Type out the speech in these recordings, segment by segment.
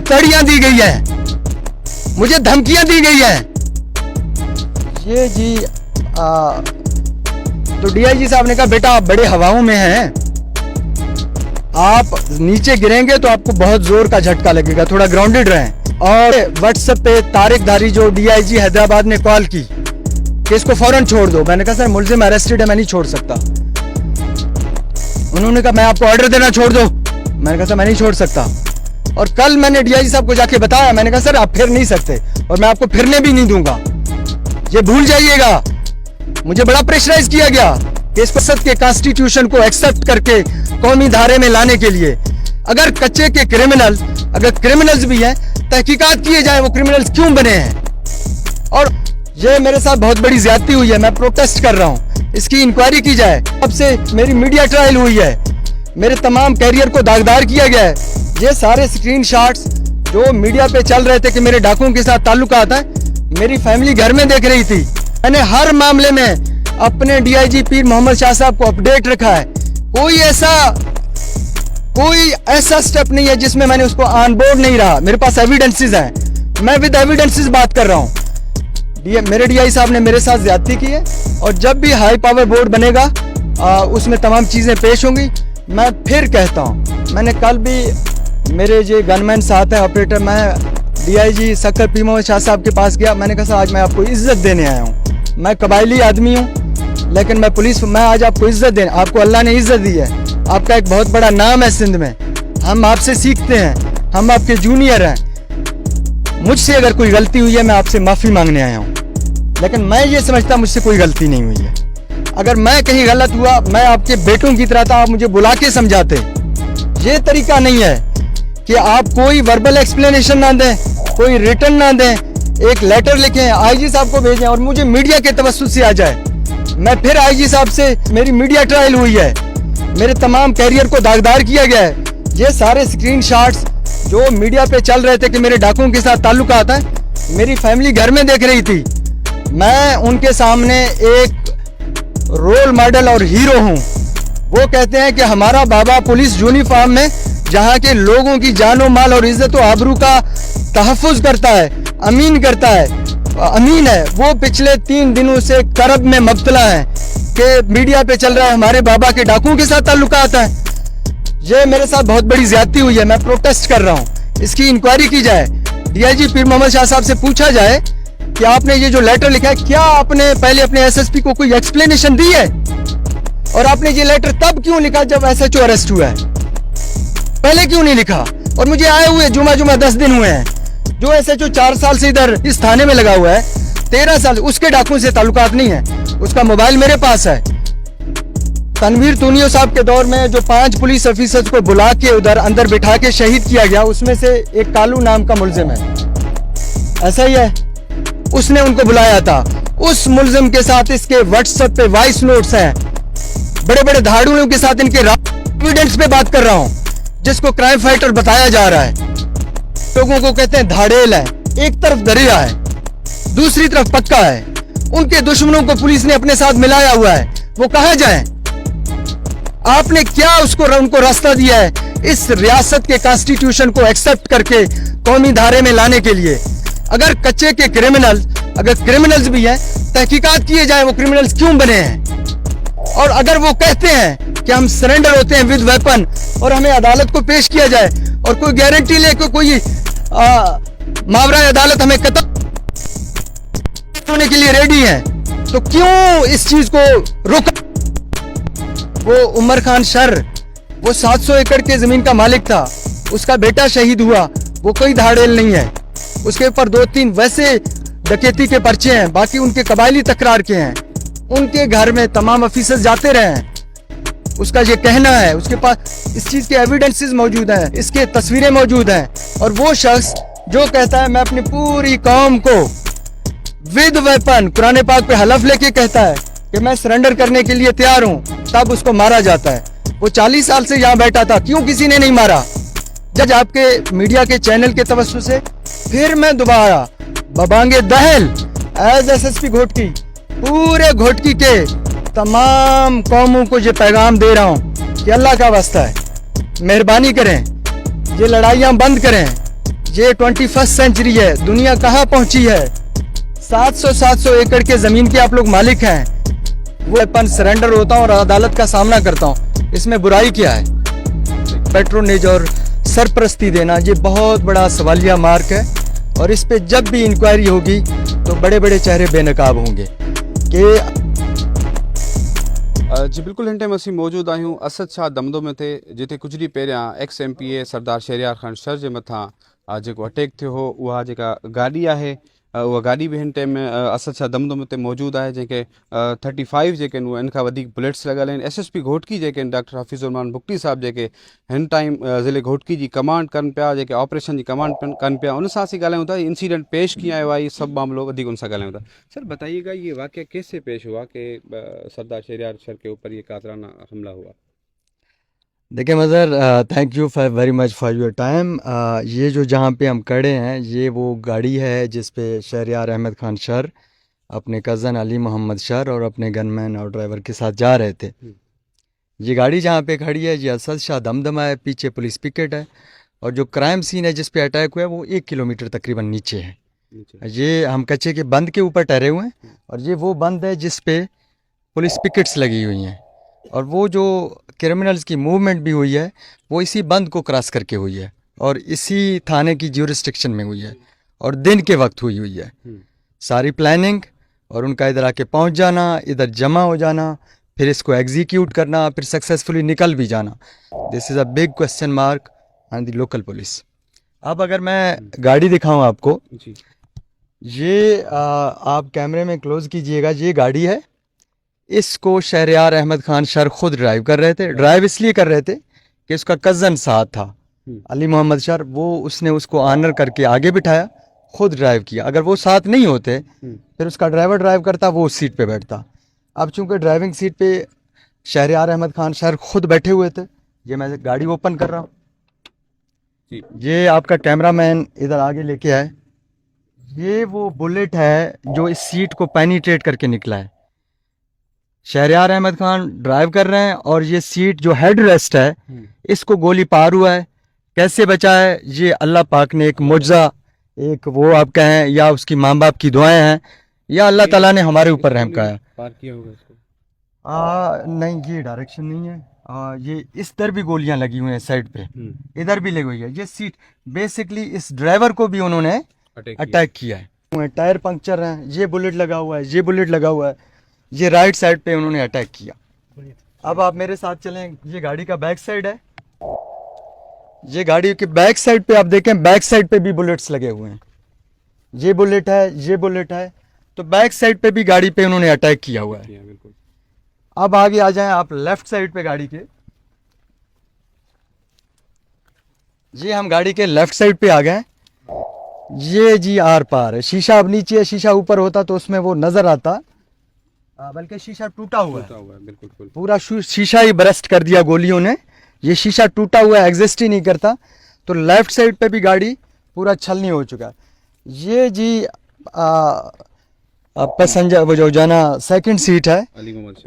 तड़ियां दी गई है, मुझे धमकियां दी गई है। ये जी तो डीआईजी साहब ने कहा बेटा आप बड़े हवाओं में हैं, आप नीचे गिरेंगे तो आपको बहुत जोर का झटका लगेगा, थोड़ा ग्राउंडेड रहें। और व्हाट्सएप पे तारिक धारी जो डीआईजी हैदराबाद ने कॉल की कि इसको फौरन छोड़ दो। मैंने कहा सर मुलजिम अरेस्टेड है, मैं नहीं छोड़ सकता। उन्होंने कहा मैं आपको ऑर्डर देना छोड़ दो। मैंने कहा सर मैं नहीं छोड़ सकता। और कल मैंने डीआईजी साहब को जाके बताया, मैंने कहा सर आप फिर नहीं सकते और मैं आपको फिरने भी नहीं दूंगा, ये भूल जाइएगा। मुझे बड़ा प्रेशराइज किया गया कि इस संसद के कॉन्स्टिट्यूशन को एक्सेप्ट करके कौमी धारे में लाने के लिए अगर कच्चे के क्रिमिनल, अगर क्रिमिनल्स भी हैं, तहकीकात किए जाए वो क्रिमिनल्स क्यों बने हैं। और ये मेरे साथ बहुत बड़ी ज्यादती हुई है, मैं प्रोटेस्ट कर रहा हूँ, इसकी इंक्वायरी की जाए। अब से मेरी मीडिया ट्रायल हुई है, मेरे तमाम कैरियर को दागदार किया गया है। ये सारे स्क्रीनशॉट्स जो मीडिया पे चल रहे थे कि मेरे डाकुओं के साथ ताल्लुकात है, मेरी फैमिली घर में देख रही थी। मैंने हर मामले में अपने डीआईजी पीर मोहम्मद शाह साहब को अपडेट रखा है। कोई ऐसा स्टेप नहीं है जिसमें मैंने उसको ऑन बोर्ड नहीं रहा। मेरे पास एविडेंसेस हैं, मैं विद एविडेंसेस बात कर रहा हूँ। मेरे डीआई साहब ने मेरे साथ ज्यादती की है और जब भी हाई पावर बोर्ड बनेगा उसमें तमाम चीजें पेश होंगी। मैं फिर कहता हूँ, मैंने कल भी मेरे जो गनमैन साथ है ऑपरेटर, मैं डीआईजी सक्कर पीर मोहम्मद शाह साहब के पास गया। मैंने कहा सर आज मैं आपको इज्जत देने आया हूँ, मैं कबायली आदमी हूँ लेकिन मैं पुलिस, मैं आज आपको इज्जत देने, आपको अल्लाह ने इज्जत दी है, आपका एक बहुत बड़ा नाम है सिंध में, हम आपसे सीखते हैं, हम आपके जूनियर हैं। मुझसे अगर कोई गलती हुई है मैं आपसे माफ़ी मांगने आया हूँ, लेकिन मैं ये समझता मुझसे कोई गलती नहीं हुई है। अगर मैं कहीं गलत हुआ, मैं आपके बेटों की तरह था, आप मुझे बुला के समझाते। ये तरीका नहीं है कि आप कोई वर्बल एक्सप्लेनेशन ना दें, कोई रिटर्न ना दें, एक लेटर लिखें आईजी साहब को भेजें और मुझे मीडिया के तवस्सुत से आ जाए। मैं फिर आईजी साहब से, मेरी मीडिया ट्रायल हुई है, मेरे तमाम कैरियर को दागदार किया गया है। ये सारे स्क्रीनशॉट्स जो मीडिया पे चल रहे थे कि मेरे डाकुओं के साथ ताल्लुकात है, मेरी फैमिली घर में देख रही थी। मैं उनके सामने एक रोल मॉडल और हीरो हूँ। वो कहते हैं कि हमारा बाबा पुलिस यूनिफॉर्म में जहाँ के लोगों की जानो माल और इज्जत व आबरू का तहफ़्फ़ुज़ करता है, अमीन करता है, अमीन है। वो पिछले 3 दिनों से करब में मुब्तला है कि मीडिया पे चल रहा है हमारे बाबा के डाकुओं के साथ ताल्लुकात है। ये मेरे साथ बहुत बड़ी ज्यादती हुई है, मैं प्रोटेस्ट कर रहा हूँ, इसकी इंक्वायरी की जाए। डीआईजी पीर मोहम्मद शाह साहब से पूछा जाए कि आपने ये जो लेटर लिखा है, क्या आपने पहले अपने एसएसपी को कोई एक्सप्लेनेशन दी है, और आपने ये लेटर तब क्यों लिखा जब एसएचओ अरेस्ट हुआ है, पहले क्यों नहीं लिखा। और मुझे आए हुए जुमा 10 दिन हुए हैं। जो एसएचओ 4 साल से इधर इस थाने में लगा हुआ है, 13 साल, उसके डाकुओं से ताल्लुकात नहीं है, उसका मोबाइल मेरे पास है। तनवीर तूनियो साहब के दौर में जो 5 पुलिस ऑफिसर्स को बुला के उधर अंदर बिठा के शहीद किया गया, उसमें से एक कालू नाम का मुलजिम है, ऐसा ही है, उसने उनको बुलाया था। उस मुलजिम के साथ इसके व्हाट्सएप पे वॉइस नोट्स हैं, बड़े बड़े धाड़ुओं के साथ इनके एविडेंस पे बात कर रहा हूँ, जिसको क्राइम फाइटर बताया जा रहा है। लोगों को कहते हैं धाड़ेल है, एक तरफ दरिया है, दूसरी तरफ पक्का है। उनके दुश्मनों को पुलिस ने अपने साथ मिलाया हुआ है, वो कहां जाएं? आपने क्या उनको रास्ता दिया है इस रियासत के कॉन्स्टिट्यूशन को एक्सेप्ट करके कौमी धारे में लाने के लिए? अगर कच्चे के क्रिमिनल, अगर क्रिमिनल्स भी हैं, तहकीकात किए जाए वो क्रिमिनल्स क्यों बने हैं। और अगर वो कहते हैं कि हम सरेंडर होते हैं विद वेपन और हमें अदालत को पेश किया जाए और कोई गारंटी लेके कोई मावरा अदालत हमें कत्ल होने के लिए रेडी है, तो क्यों इस चीज को रोका? वो उमर खान शर, वो 700 एकड़ के जमीन का मालिक था, उसका बेटा शहीद हुआ, वो कोई धाड़ेल नहीं है। उसके ऊपर 2-3 वैसे डकैती के पर्चे हैं, बाकी उनके कबायली तकरार के हैं। उनके घर में तमाम ऑफिसर्स जाते रहे हैं, उसका ये कहना है, उसके पास इस चीज के एविडेंसेस मौजूद हैं, इसके तस्वीरें मौजूद हैं। और वो शख्स जो कहता है मैं अपनी पूरी कौम को विद वेपन, कुरान पाक पे हलफ लेके कहता है कि मैं सरेंडर करने के लिए तैयार हूं, तब उसको मारा जाता है। वो 40 साल से यहाँ बैठा था, क्यों किसी ने नहीं मारा? जज आपके मीडिया के चैनल के तवज्जो से फिर मैं दोबारा बबांगे दहल एज एसएसपी घोटकी, पूरे घोटकी के तमाम कौमों को ये पैगाम दे रहा हूँ कि अल्लाह का वास्ता है, मेहरबानी करें, ये लड़ाइयाँ बंद करें, ये 21st सेंचुरी है, दुनिया कहाँ पहुंची है। 700 एकड़ के जमीन के आप लोग मालिक हैं, वो अपन सरेंडर होता हूँ और अदालत का सामना करता हूँ, इसमें बुराई क्या है। पेट्रोनेज और सरपरस्ती देना ये बहुत बड़ा सवालिया मार्क है, और इस पे जब भी इंक्वायरी होगी तो बड़े बड़े चेहरे बेनकाब होंगे कि जी बिल्कुल हिन टाइम असीं मौजूद आहियूं असद शाह दमदम में थे, जिते कुछ ॾींहं पहिरियां एक्स MPA सरदार शहरयार ख़ान शर जे मथां जेको अटैक थियो हो, उहा जेका गाॾी आहे उहा गाॾी बि हिन टाइम असद शाह दमदम ते मौजूदु आहे, जंहिंखे 35 जेके आहिनि उहे इन खां वधीक बुलेट्स लॻल आहिनि। SSP घोटकी जेके आहिनि डॉक्टर हफ़ीज़ुररहमान बुगटी साहब, जेके हिन टाइम ज़िले घोटकी जी कमांड कनि पिया, जेके ऑपरेशन जी कमांड कनि पिया, उन सां असीं ॻाल्हायूं था। इंसिडेंट पेश कीअं आयो आहे, सभु मामलो वधीक उन सां ॻाल्हायूं था। सर बताइएगा ये वाक़या कैसे पेश हुआ कि सरदार शहरयार शर के ऊपर ये कातराना हमला हुआ? देखिए Mazhar, thank you very much for your time. ये जो जहाँ पे हम खड़े हैं, ये वो गाड़ी है जिस पे शहरयार अहमद खान शर अपने कज़न अली मोहम्मद शर और अपने गनमैन और ड्राइवर के साथ जा रहे थे। ये गाड़ी जहाँ पे खड़ी है ये असद शाह दमदमा है, पीछे पुलिस पिकेट है, और जो क्राइम सीन है जिस पे अटैक हुआ है वो 1 किलोमीटर तकरीबन नीचे है। ये हम कच्चे के बंद के ऊपर ठहरे हुए हैं, और ये वो बंद है जिस पे पुलिस पिकेट्स लगी हुई हैं, और वो जो क्रिमिनल्स की मूवमेंट भी हुई है वो इसी बंद को क्रॉस करके हुई है, और इसी थाने की ज्यूरिस्डिक्शन में हुई है, और दिन के वक्त हुई है। सारी प्लानिंग और उनका इधर आके पहुंच जाना, इधर जमा हो जाना, फिर इसको एग्जीक्यूट करना, फिर सक्सेसफुली निकल भी जाना, this is a big question mark on the local police. अब अगर मैं गाड़ी दिखाऊं आपको, ये आप कैमरे में क्लोज कीजिएगा, ये गाड़ी है, इसको शहरयार अहमद खान शर खुद ड्राइव कर रहे थे। ड्राइव इसलिए कर रहे थे कि उसका कज़न साथ था, अली मोहम्मद शर, वो उसने उसको ऑनर करके आगे बिठाया, खुद ड्राइव किया। अगर वो साथ नहीं होते फिर उसका ड्राइवर ड्राइव करता, वो उस सीट पे बैठता। अब चूंकि ड्राइविंग सीट पे शहरयार अहमद खान शर खुद बैठे हुए थे, ये मैं गाड़ी ओपन कर रहा हूँ, ये आपका कैमरामैन इधर आगे लेके आए, ये वो बुलेट है जो इस सीट को पेनिट्रेट करके निकला है। शहरयार अहमद खान ड्राइव कर रहे हैं, और ये सीट जो हेड रेस्ट है इसको गोली पार हुआ है। कैसे बचा है, ये अल्लाह पाक ने एक मुआवजा, एक वो आप कहें, या उसकी माँ बाप की दुआएं हैं, या अल्लाह ताला ने हमारे ऊपर रहम किया। पार किया होगा इसको? नहीं, ये डायरेक्शन नहीं है। ये इस तरह भी गोलियां लगी हुई हैं साइड पे, इधर भी लगी हुई है। ये सीट बेसिकली इस ड्राइवर को भी उन्होंने अटैक किया है। टायर पंक्चर हैं, ये बुलेट लगा हुआ है, ये बुलेट लगा हुआ है, ये राइट साइड पे उन्होंने अटैक किया। अब आप मेरे साथ चलें, ये गाड़ी का बैक साइड है, ये गाड़ी के बैक साइड पे आप देखें, बैक साइड पे भी बुलेट्स लगे हुए हैं, ये बुलेट है, ये बुलेट है, तो बैक साइड पे भी गाड़ी पे उन्होंने अटैक किया हुआ है। अब आगे आ जाएं आप लेफ्ट साइड पे गाड़ी के, ये हम गाड़ी के लेफ्ट साइड पे आ गए। ये जी आर पार है, शीशा अब नीचे है, शीशा ऊपर होता तो उसमें वो नजर आता, बल्कि शीशा टूटा हुआ है, बिल्कुल पूरा शीशा ही बरस्ट कर दिया गोलियों ने। ये शीशा टूटा हुआ है, एग्जिस्ट ही नहीं करता। तो लेफ्ट साइड पे भी गाड़ी पूरा छलनी हो चुका है। ये जी पैसेंजर वो जो जाना सेकंड सीट है,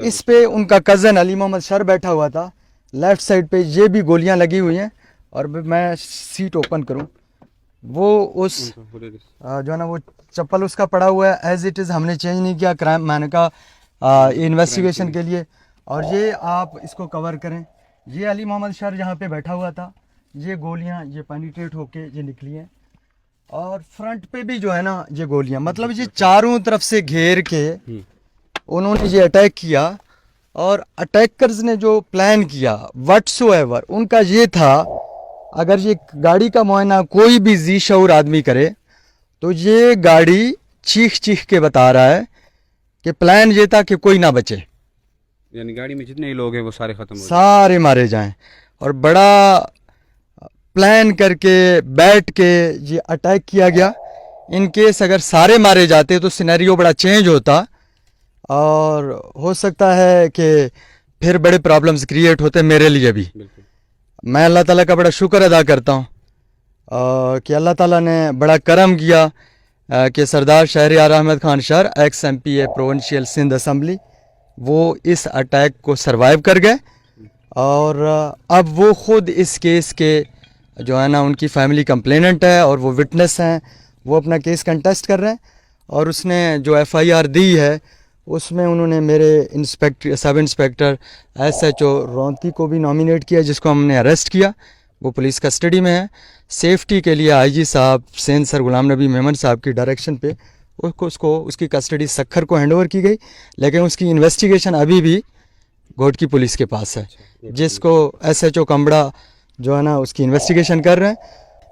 इस पे उनका कज़न अली मोहम्मद शर बैठा हुआ था। लेफ्ट साइड पे ये भी गोलियां लगी हुई हैं, और मैं सीट ओपन करूं, वो उस जो है ना वो चप्पल उसका पड़ा हुआ है एज इट इज़, हमने चेंज नहीं किया क्राइम मैंने का इन्वेस्टिगेशन के लिए। और ये आप इसको कवर करें, ये अली मोहम्मद शर जहाँ पे बैठा हुआ था, ये गोलियां ये पेनिट्रेट होके ये निकली हैं, और फ्रंट पे भी जो है ना ये गोलियां, मतलब ये चारों तरफ से घेर के उन्होंने ये अटैक किया। और अटैकर्स ने जो प्लान किया व्हाट्सोएवर, उनका ये था, अगर ये गाड़ी का मुआयना कोई भी जी शऊर आदमी करे तो ये गाड़ी चीख चीख के बता रहा है कि प्लान ये था कि कोई ना बचे, यानी गाड़ी में जितने ही लोग हैं वो सारे खत्म हो जाए, सारे मारे जाएं। और बड़ा प्लान करके बैठ के ये अटैक किया गया। इन केस अगर सारे मारे जाते तो सिनेरियो बड़ा चेंज होता, और हो सकता है कि फिर बड़े प्रॉब्लम्स क्रिएट होते मेरे लिए भी। मैं अल्लाह ताला का बड़ा शुक्र अदा करता हूँ कि अल्लाह ताला ने बड़ा करम किया कि सरदार शहरयार अहमद खान शर ex MPA provincial Sindh assembly, वो इस अटैक को सरवाइव कर गए, और अब वो ख़ुद इस केस के जो है ना उनकी फैमिली कंप्लेनेंट है और वो विटनेस हैं, वो अपना केस कंटेस्ट कर रहे हैं। और उसने जो एफआईआर दी है उसमें उन्होंने मेरे सब इंस्पेक्टर SHO रोंती को भी नॉमिनेट किया, जिसको हमने अरेस्ट किया। वो पुलिस कस्टडी में है। सेफ्टी के लिए IG साहब सिंध सर गुलाम नबी मेमन साहब की डायरेक्शन पे उसकी कस्टडी सक्खर को हैंडओवर की गई, लेकिन उसकी इन्वेस्टिगेशन अभी भी घोटकी पुलिस के पास है, जिसको SHO कंबड़ा जो है ना उसकी इन्वेस्टिगेशन कर रहे हैं।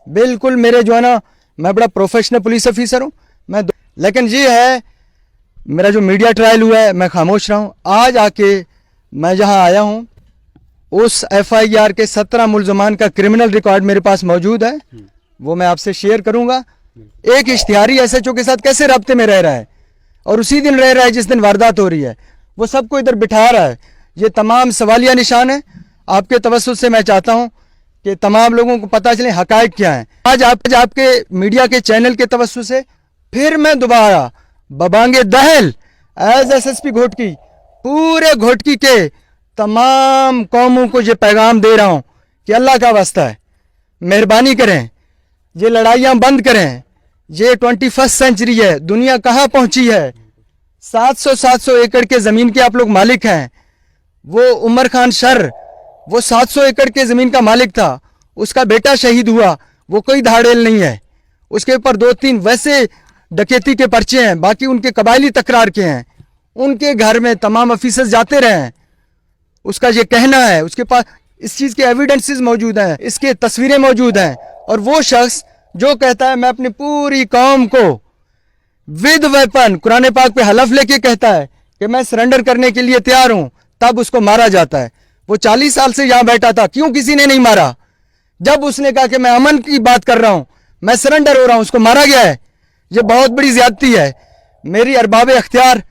बिल्कुल मेरे जो है ना, मैं बड़ा प्रोफेशनल पुलिस ऑफिसर हूँ लेकिन ये है मेरा जो मीडिया ट्रायल हुआ है मैं खामोश रहा हूँ। आज आके मैं जहाँ आया हूँ उस FIR के 17 मुल्ज़मान का क्रिमिनल रिकॉर्ड मेरे पास मौजूद है, वो मैं आपसे शेयर करूँगा। एक इश्तिहारी SHO के साथ कैसे रब्ते में रह रहा है और उसी दिन रह रहा है जिस दिन वारदात हो रही है, वो सबको इधर बिठा रहा है। ये तमाम सवालिया निशान है। आपके तवज्जुह से मैं चाहता हूँ कि तमाम लोगों को पता चले हकायक क्या है। आज आपके मीडिया के चैनल के तवज्जुह से फिर मैं दोबारा बबांगे दहल एज SSP घोटकी पूरे घोटकी के तमाम कौमों को ये पैगाम दे रहा हूँ कि अल्लाह का वास्ता है, मेहरबानी करें, ये लड़ाइयाँ बंद करें। ये 21st सेंचुरी है, दुनिया कहाँ पहुँची है। 700 एकड़ के ज़मीन के आप लोग मालिक हैं। वो उमर खान शर वो 700 एकड़ के ज़मीन का मालिक था, उसका बेटा शहीद हुआ, वो कोई धाड़ेल नहीं है। उसके ऊपर 2-3 वैसे डकैती के पर्चे हैं, बाकी उनके कबायली तकरार के हैं। उनके घर में तमाम ऑफिसर्स जाते रहे हैं। उसका ये कहना है, उसके पास इस चीज़ के एविडेंसेस मौजूद हैं, इसके तस्वीरें मौजूद हैं। और वो शख्स जो कहता है मैं अपनी पूरी कौम को विद वेपन कुरान पाक पे हलफ लेके कहता है कि मैं सरेंडर करने के लिए तैयार हूं, तब उसको मारा जाता है। वो 40 साल से यहां बैठा था, क्यों किसी ने नहीं मारा? जब उसने कहा कि मैं अमन की बात कर रहा हूं, मैं सरेंडर हो रहा हूं, उसको मारा गया है। ये बहुत बड़ी ज्यादती है। मेरी अरबाब अख्तियार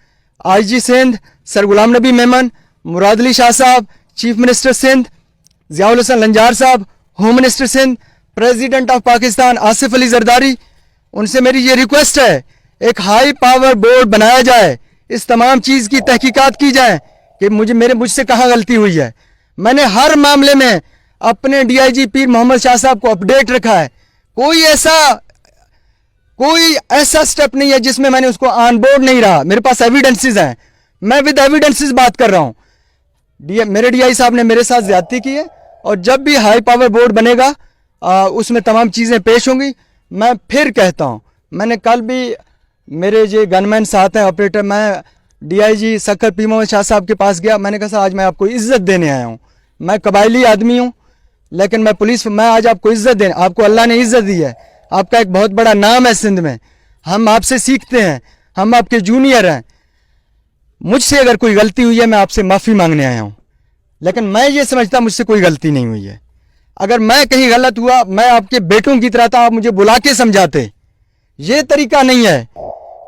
IG Sindh sir Ghulam Nabi Memon, Murad Ali Shah sahab, chief minister Sindh Ziaul Hassan Lanjar sahab, home minister Sindh, president of Pakistan Asif Ali Zardari, उनसे मेरी ये रिक्वेस्ट है एक हाई पावर बोर्ड बनाया जाए, इस तमाम चीज़ की तहकीकात की जाए कि मुझसे कहाँ गलती हुई है। मैंने हर मामले में अपने DIG पीर मोहम्मद शाह साहब को अपडेट रखा है। कोई ऐसा स्टेप नहीं है जिसमें मैंने उसको ऑन बोर्ड नहीं रहा। मेरे पास एविडेंसेस हैं, मैं विद एविडेंसेस बात कर रहा हूँ। मेरे DI साहब ने मेरे साथ ज्यादती की है और जब भी हाई पावर बोर्ड बनेगा उसमें तमाम चीज़ें पेश होंगी। मैं फिर कहता हूँ, मैंने कल भी मेरे जो गनमैन साथ हैं ऑपरेटर, मैं DIG सक्खर पीर मोहम्मद शाह साहब के पास गया। मैंने कहा आज मैं आपको इज्जत देने आया हूँ। मैं कबायली आदमी हूँ लेकिन मैं आज आपको इज्जत देने, आपको अल्लाह ने इज्जत दी है, आपका एक बहुत बड़ा नाम है सिंध में, हम आपसे सीखते हैं, हम आपके जूनियर हैं। मुझसे अगर कोई गलती हुई है मैं आपसे माफ़ी मांगने आया हूँ, लेकिन मैं ये समझता मुझसे कोई गलती नहीं हुई है। अगर मैं कहीं गलत हुआ, मैं आपके बेटों की तरह था, आप मुझे बुला के समझाते। ये तरीका नहीं है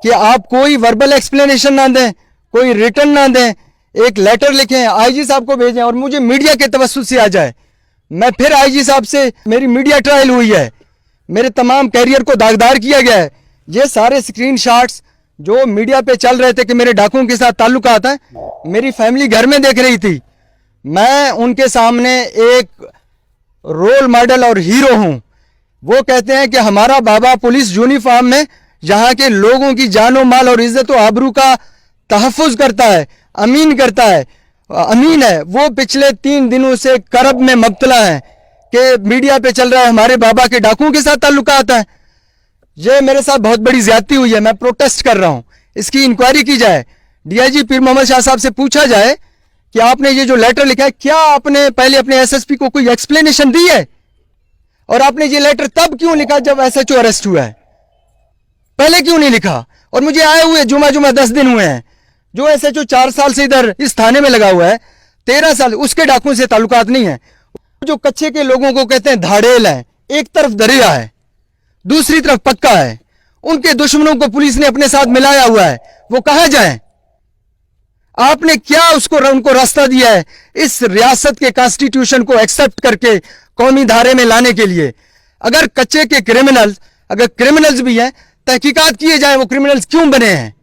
कि आप कोई वर्बल एक्सप्लेनेशन ना दें, कोई रिटर्न ना दें, एक लेटर लिखें IG साहब को भेजें और मुझे मीडिया के तवज्जुह से आ जाए। मैं फिर IG साहब से, मेरी मीडिया ट्रायल हुई है, मेरे तमाम कैरियर को दागदार किया गया है। ये सारे स्क्रीनशॉट्स जो मीडिया पे चल रहे थे कि मेरे डाकुओं के साथ ताल्लुकात हैं, मेरी फैमिली घर में देख रही थी। मैं उनके सामने एक रोल मॉडल और हीरो हूं। वो कहते हैं कि हमारा बाबा पुलिस यूनिफॉर्म में यहाँ के लोगों की जानो माल और इज्जत व आबरू का तहफ़्फ़ुज़ करता है, अमीन है। वो पिछले 3 दिनों से करब में मुब्तला है कि मीडिया पे चल रहा है हमारे बाबा के डाकुओं के साथ ताल्लुकात है। ये मेरे साथ बहुत बड़ी ज्यादती हुई है, मैं प्रोटेस्ट कर रहा हूँ। इसकी इंक्वायरी की जाए, DIG पीर मोहम्मद शाह साहब से पूछा जाए कि आपने ये जो लेटर लिखा है, क्या आपने पहले अपने SSP को कोई एक्सप्लेनेशन दी है? और आपने ये लेटर तब क्यों लिखा जब SHO अरेस्ट हुआ है? पहले क्यों नहीं लिखा? और मुझे आए हुए जुमा 10 दिन हुए हैं। जो SHO 4 साल से इधर इस थाने में लगा हुआ है, 13 साल, उसके डाकुओं से ताल्लुकात नहीं है। जो कच्चे के लोगों को कहते हैं धाड़ेल है, एक तरफ दरिया है, दूसरी तरफ पक्का है। उनके दुश्मनों को पुलिस ने अपने साथ मिलाया हुआ है, वो कहां जाएं? आपने क्या उनको रास्ता दिया है इस रियासत के कॉन्स्टिट्यूशन को एक्सेप्ट करके कौमी धारे में लाने के लिए? अगर कच्चे के क्रिमिनल्स भी हैं, तहकीकात किए जाए वो क्रिमिनल्स क्यों बने हैं।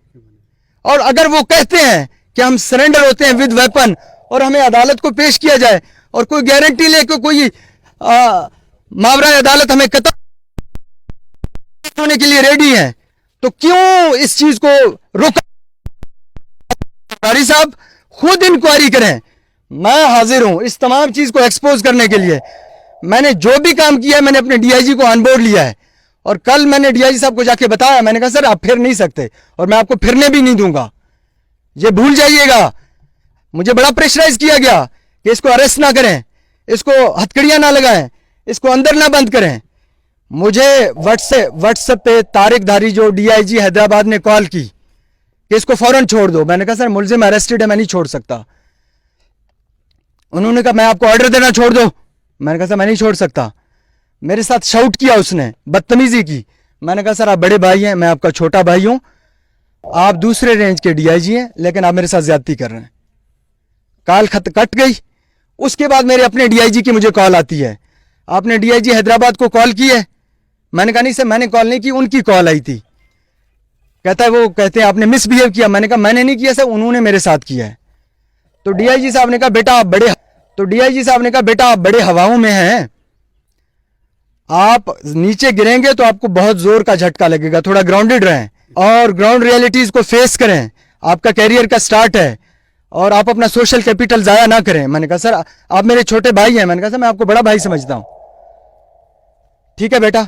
और अगर वो कहते हैं कि हम सरेंडर होते हैं विद वेपन और हमें अदालत को पेश किया जाए और कोई गारंटी लेके कोई मावरा अदालत हमें कत्ल होने के लिए रेडी है, तो क्यों इस चीज को रोका? कारी साहब खुद इंक्वायरी करें, मैं हाजिर हूं इस तमाम चीज को एक्सपोज करने के लिए। मैंने जो भी काम किया है मैंने अपने डीआईजी को ऑन बोर्ड लिया है, और कल मैंने डीआईजी साहब को जाके बताया, मैंने कहा सर आप फिर नहीं सकते और मैं आपको फिरने भी नहीं दूंगा, ये भूल जाइएगा। मुझे बड़ा प्रेशराइज किया गया कि इसको अरेस्ट ना करें, इसको हथकड़ियां ना लगाएं, इसको अंदर ना बंद करें। मुझे व्हाट्सएप पे तारिक धारी जो डीआईजी हैदराबाद ने कॉल की कि इसको फौरन छोड़ दो। मैंने कहा सर मुलजिम अरेस्टेड है, मैं नहीं छोड़ सकता। उन्होंने कहा मैं आपको ऑर्डर देना छोड़ दो। मैंने कहा सर मैं नहीं छोड़ सकता। मेरे साथ शाउट किया उसने, बदतमीजी की। मैंने कहा सर आप बड़े भाई हैं, मैं आपका छोटा भाई हूं, आप दूसरे रेंज के डीआईजी हैं, लेकिन आप मेरे साथ ज्यादती कर रहे हैं। कॉल कट गई। उसके बाद मेरे अपने डीआईजी की मुझे कॉल आती है, आपने डीआईजी हैदराबाद को कॉल की है? मैंने कहा नहीं सर मैंने कॉल नहीं की, उनकी कॉल आई थी। कहता है वो कहते हैं आपने मिसबिहेव किया। मैंने कहा मैंने नहीं किया सर, उन्होंने मेरे साथ किया है। तो डीआईजी साहब ने कहा बेटा आप बड़े हवाओं में हैं, आप नीचे गिरेंगे तो आपको बहुत जोर का झटका लगेगा, थोड़ा ग्राउंडेड रहें और ग्राउंड रियलिटीज को फेस करें। आपका कैरियर का स्टार्ट है और आप अपना सोशल कैपिटल जाया ना करें। मैंने कहा सर आप मेरे छोटे भाई हैं। मैंने कहा सर मैं आपको बड़ा भाई समझता हूं। ठीक है बेटा,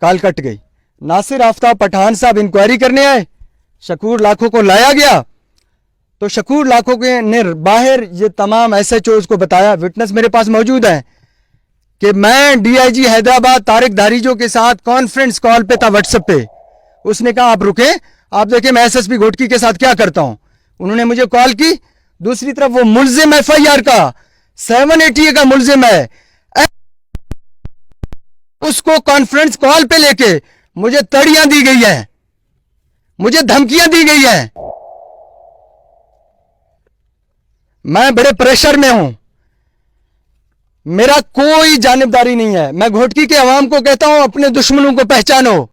कॉल कट गई। नासिर आफ्ताब पठान साहब इंक्वायरी करने आए, शकूर लाखों को लाया गया, तो शकूर लाखों के ने बाहर ये तमाम एसएचओज को बताया, विटनेस मेरे पास मौजूद है, कि मैं डीआईजी हैदराबाद तारिक धारीजो के साथ कॉन्फ्रेंस कॉल पे था व्हाट्सएप पे। उसने कहा आप रुके, आप देखें मैं एसएसपी घोटकी के साथ क्या करता हूं। उन्होंने मुझे कॉल की। दूसरी तरफ वो मुल्जिम एफआईआर का 780 का मुल्जिम है, उसको कॉन्फ्रेंस कॉल पे लेके मुझे तड़ियां दी गई है, मुझे धमकियां दी गई है। मैं बड़े प्रेशर में हूं, मेरा कोई जानिबदारी नहीं है। मैं घोटकी के अवाम को कहता हूं अपने दुश्मनों को पहचानो।